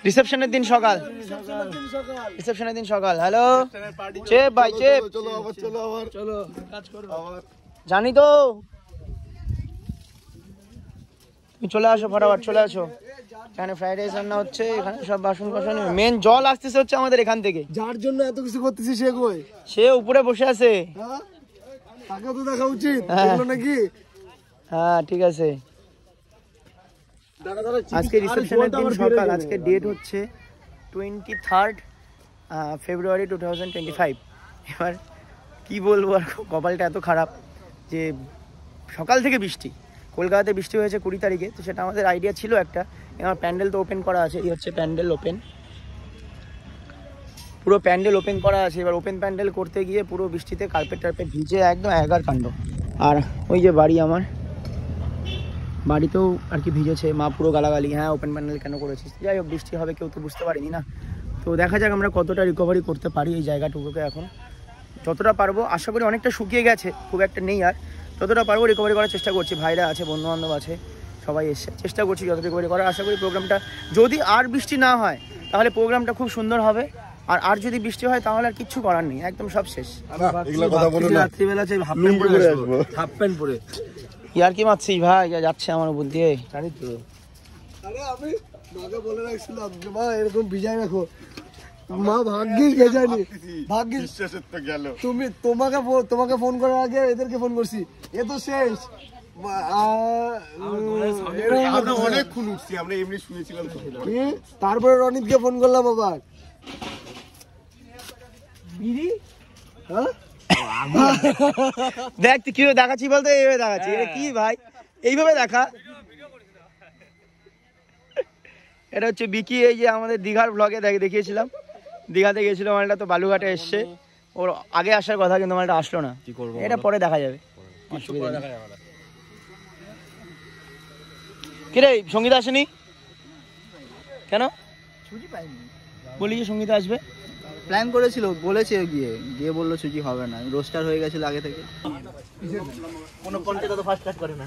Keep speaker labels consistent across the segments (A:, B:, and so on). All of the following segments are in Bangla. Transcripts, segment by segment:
A: রিসেপশনের দিন সকাল, রিসেপশনের দিন সকাল। হ্যালো চেপ ভাই, চেপ চলো কাজ করো, জানি তো। তুমি চলে আসো ফটাফট, চলে আসো। এখানে ফ্রাইড রাইস রান্না হচ্ছে, এখানে সব বাসন কোসন, মেন জল আসতেছে হচ্ছে আমাদের এখান থেকে।
B: যার জন্য এত কিছু করতেছি সে কই?
A: সে উপরে বসে আছে।
B: তাকে তো দেখা উচিত নাকি?
A: হ্যাঁ ঠিক আছে। আজকে রিসেপশনের দিন সকাল, আজকে ডেট হচ্ছে 23 ফেব্রুয়ারি 2025। এবার কি বলবো, আর কপালটা এত খারাপ যে সকাল থেকে বৃষ্টি। কলকাতাতে বৃষ্টি হয়েছে 20 তারিখে, তো সেটা আমাদের আইডিয়া ছিল একটা। আমার প্যান্ডেল তো ওপেন করা আছে, এই হচ্ছে প্যান্ডেল ওপেন, পুরো প্যান্ডেল ওপেন করা আছে। এবার ওপেন প্যান্ডেল করতে গিয়ে পুরো বৃষ্টিতে কার্পেট টার্পেট ভিজে একদম এগার কাণ্ড। আর ওই যে বাড়ি, আমার বাড়িতেও আর কি ভিজেছে, মা পুরো গালাগালি, হ্যাঁ ওপেন প্যান্ডেল কেন করেছিস। যাই হোক, বৃষ্টি হবে কেউ তো বুঝতে পারিনি না। তো দেখা যাক আমরা কতটা রিকভারি করতে পারি এই জায়গাটুকুকে। এখন যতটা পারবো, আশা করি অনেকটা শুকিয়ে গেছে, খুব একটা নেই আর, যতটা পারবো রিকভারি করার চেষ্টা করছি। ভাইরা আছে, বন্ধুবান্ধব আছে, সবাই এসছে, চেষ্টা করছি যত রিকভারি করার। আশা করি প্রোগ্রামটা, যদি আর বৃষ্টি না হয় তাহলে প্রোগ্রামটা খুব সুন্দর হবে। আর যদি বৃষ্টি হয় তাহলে আর কিচ্ছু করার নেই, একদম সব শেষ। রাত্রিবেলা চাই হাফ প্যান্ট পরে ইয়ার কি মারছিস ভাই, যাচ্ছে আমার উপর দিয়ে, জানি তো।
B: আরে আমি মাকে বলে রাখছিলাম যে মা এরকম ভিজাই রাখো, মা ভাগ্যিস ভেজায়নি, ভাগ্যিস বিশ্বাসের তো গেল। তুমি তোমাকে ফোন করার আগে এদেরকে ফোন করছি, এ তো শেষ।
C: অনেকক্ষণ উঠছি আমরা, এমনি শুয়েছিলাম।
B: তারপরে রনিতকে ফোন করলাম আবার।
A: দেখ তুই কিভাবে দেখাচ্ছি বলতো, এইভাবে দেখাচ্ছি। কি ভাই এইভাবে দেখা, এটা হচ্ছে বিকি। এই যে আমাদের দীঘার ব্লগে দেখিয়েছিলাম, দীঘাতে গেছিল মালটা, তো বালুঘাটে এসছে। ওর আগে আসার কথা, কিন্তু মালটা আসলো না। এটা পরে দেখা যাবে। কিরে সঙ্গীতা আসেনি কেন?
D: ছুটি পাইনি,
A: বলি যে সঙ্গীতা আসবে,
D: প্ল্যান করেছিল, বলেছে গিয়ে বললো ছুটি হবে না, রোস্টার হয়ে গেছিল আগে থেকে।
A: কোনো কন্টেন্ট তো ফার্স্ট কাজ করে না।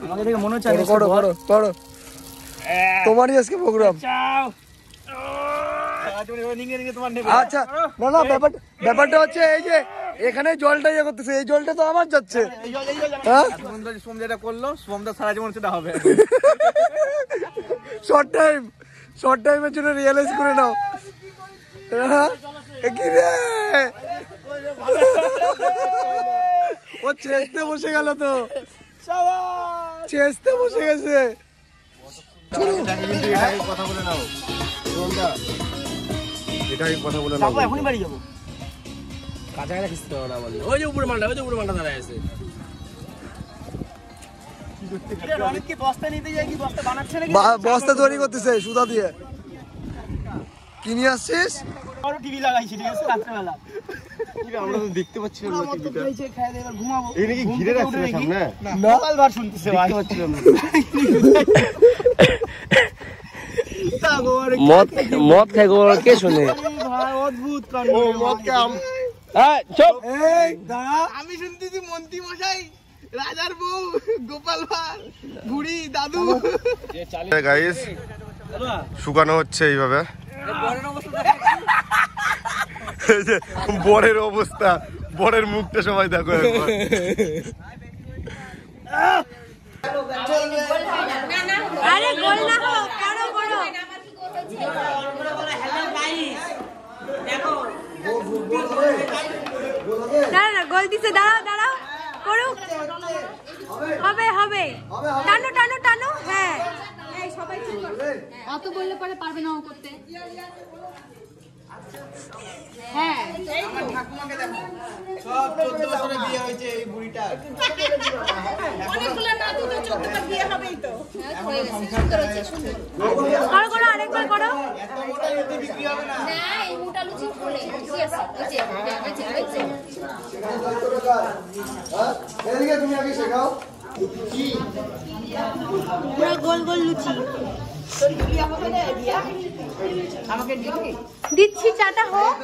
A: আমাকে দেখে মনে হচ্ছে
B: তোমারই আজকে প্রোগ্রাম। আচ্ছা না না, ব্যাপারটা হচ্ছে এই যে এখানে জলটা ইয়ে করতেছে, এই জলটা তো আমার যাচ্ছে।
D: সোম যেটা করলো, সোমটা সারা জীবন সেটা হবে।
B: শর্ট টাইমের জন্য রিয়েলাইজ করে নাও। কি রে, ও চেষ্টা বসে গেল, তো চেষ্টা বসে গেছে।
C: কথা বলে নাও, এটাই কথা বলে নাও।
A: এখনই বাড়ি যাবো,
E: কাছাকাছি খিস্তে হবে না আমাদের। ওই যে উপরে মালটা, ওই যে উপরে মালটা দাঁড়ায় আছে।
B: বস্তা তৈরি করতেছে সুতা দিয়ে। কি নিয়ে আসছিস?
A: টিভি লাগাইছি, ঠিক আছে, রাত্রেবেলা।
C: আমরা তো দেখতে পাচ্ছি না টিভিটা।
A: ঘুমাবো,
C: এই নাকি ঘিরে রাখছে না সামনে?
A: সকালবার শুনতেছে ভাই,
E: মদ খাই গোবর কে শুনে
A: ভাই, অদ্ভুত কাণ্ড।
C: ও মদ কে
A: আমি শুনতেছি মন্ত্রী মশাই, রাজার বউ, গোপাল ভাঁড়, বুড়ি, দাদু।
C: গাইস শুকানো হচ্ছে এইভাবে। এই যে বরের অবস্থা, বরের মুখটা সবাই দেখো একবার।
F: আরে গোল না হোক, করো করো। দাঁড়া না, গোল দিছে, দাঁড়াও দাঁড়াও, করুক, হবে হবে, টানো টানো টানো। হ্যাঁ সবাই চুপ করো, অত বললে পরে পারবে না ও করতে। হ্যাঁ আমার ঠাকুমাকে দেখো, সব 14 বছরে বিয়ে হয়েছে এই বুড়িটা। অনেকগুলো নাতু তো 14টা বিয়ে হবেই তো। হয়ে গেছে, সুন্দর হচ্ছে, সুন্দর। করো করো, আরেকবার করো। এত মোটা লুচি বিক্রি হবে না। না এই মোটা লুচি ফুলে কি আছে, ওই যে
B: হ্যাঁ এদিকে তুমি আগে শেখাও।
F: কি পুরো গোল গোল লুচি। দিচ্ছি, চাটা হোক।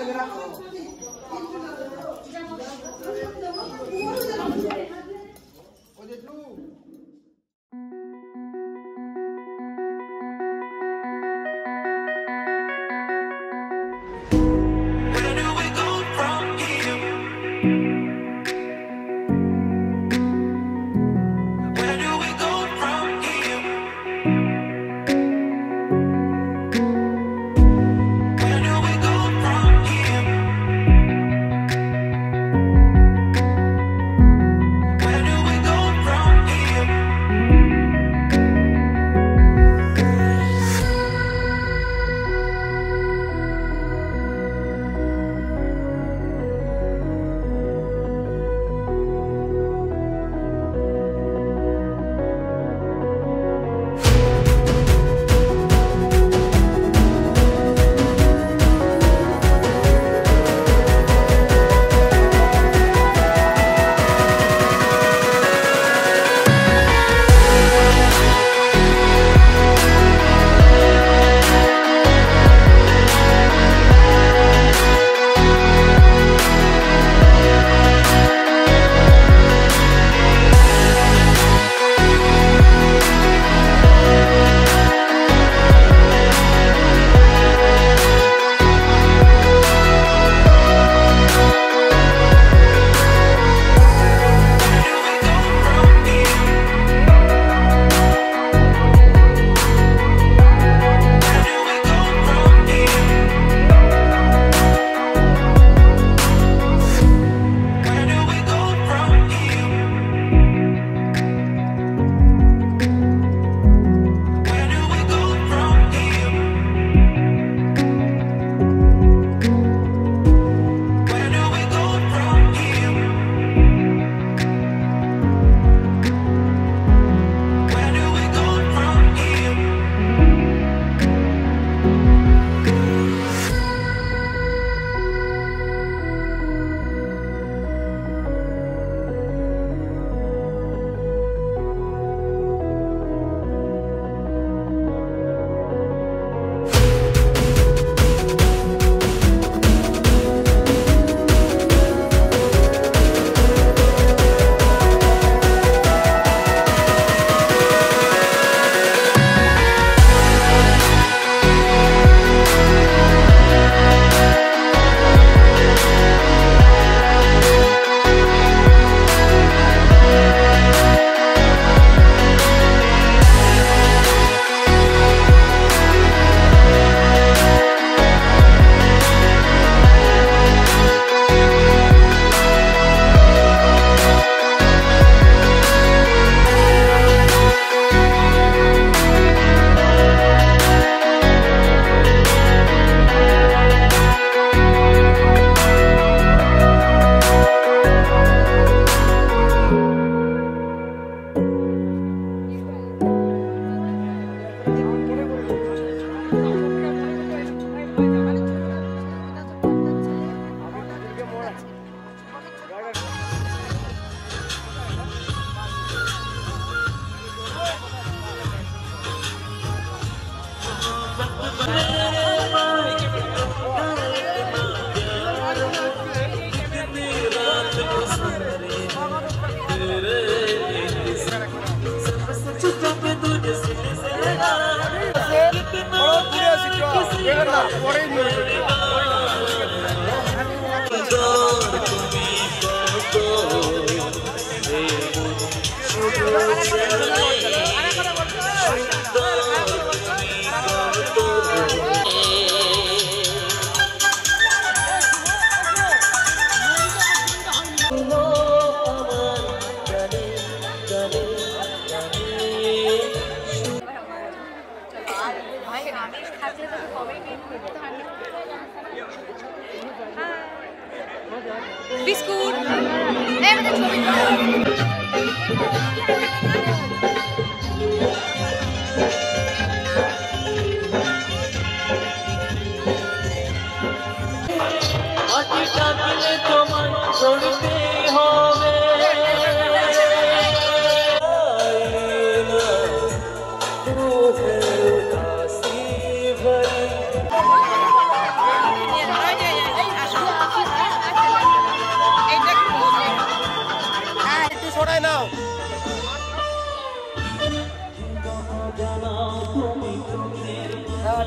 C: সরাই নাও।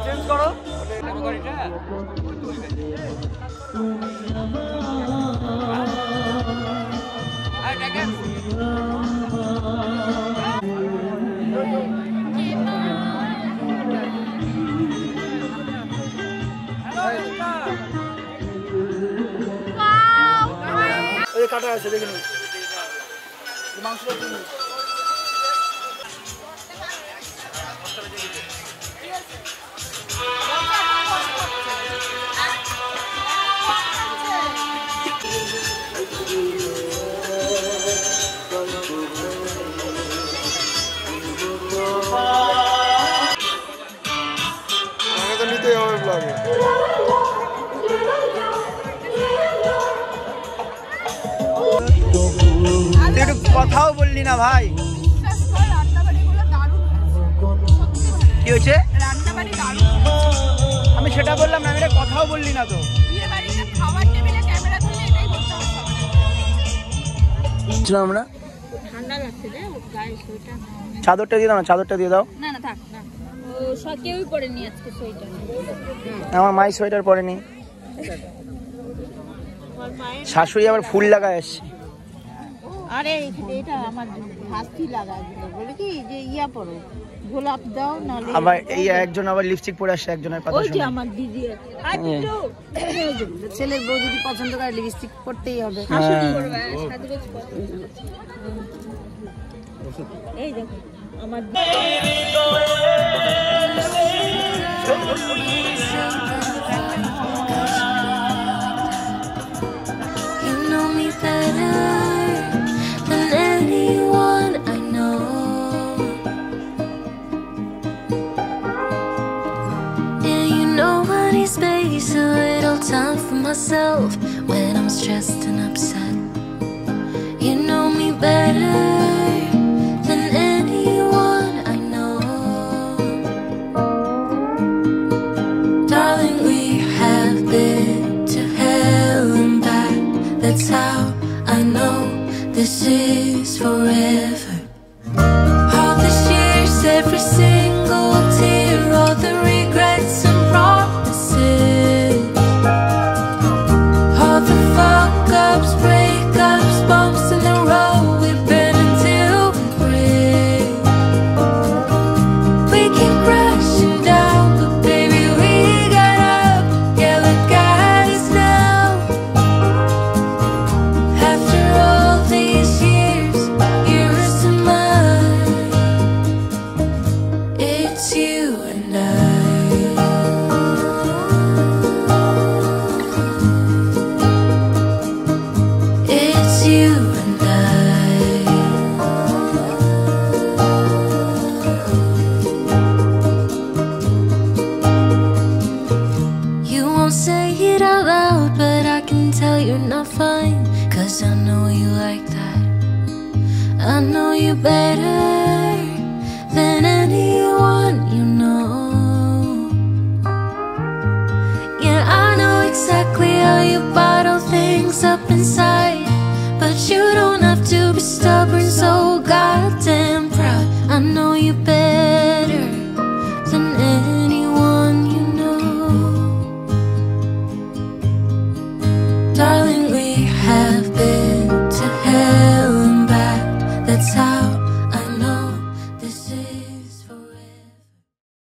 A: চেঞ্জ করো। কাটা আছে দেখে নিন মাংসটা
C: তো নিতেই হবে ব্লগে।
A: একটু কথাও বললি না ভাই, কি হয়েছে? আমি সেটা বললাম না, আমি এটা কথাও বললি না তো। আমরা চাদরটা দিয়ে দাও না, চাদরটা দিয়ে দাও।
F: না না থাক না, ও সব কেউই পরেনি আজকে সোয়েটার।
A: আমার মাই সোয়েটার পরেনি, শাশুড়ি আবার ফুল লাগায় আসছে।
G: আরে এটা আমার হাতি লাগা দিল, বলে কি যে ইয়া পরো গোলাপ দাও নালে।
A: আবার এই একজন আবার লিপস্টিক পরে আসছে একজনের কথা
G: ওই যে
A: শুনে।
G: আমার দিদি ছেলের বউ যদি পছন্দ করে লিপস্টিক পরতেই হবে। এই দেখো আমার
H: Space, a little time for myself when I'm stressed and upset. You know me better than anyone I know. Darling, we have been to hell and back. That's how I know this is forever. All the years, every single tear, all the regrets and promises, all the fuck-ups, breakups, bumps in the road, we've been until we break. We keep crashing down, but baby we got up. Yeah, look at us now. After all these years, yours and mine, it's you and I. It's you and I. You won't say it out loud, but I can tell you're not fine. 'Cause I know you like that. I know you better than anyone you know. Yeah, I know exactly how you bottle things up inside, but you don't have to be stubborn, so goddamn proud. I know you better than anyone you know. Darling, we have been to hell and back. That's how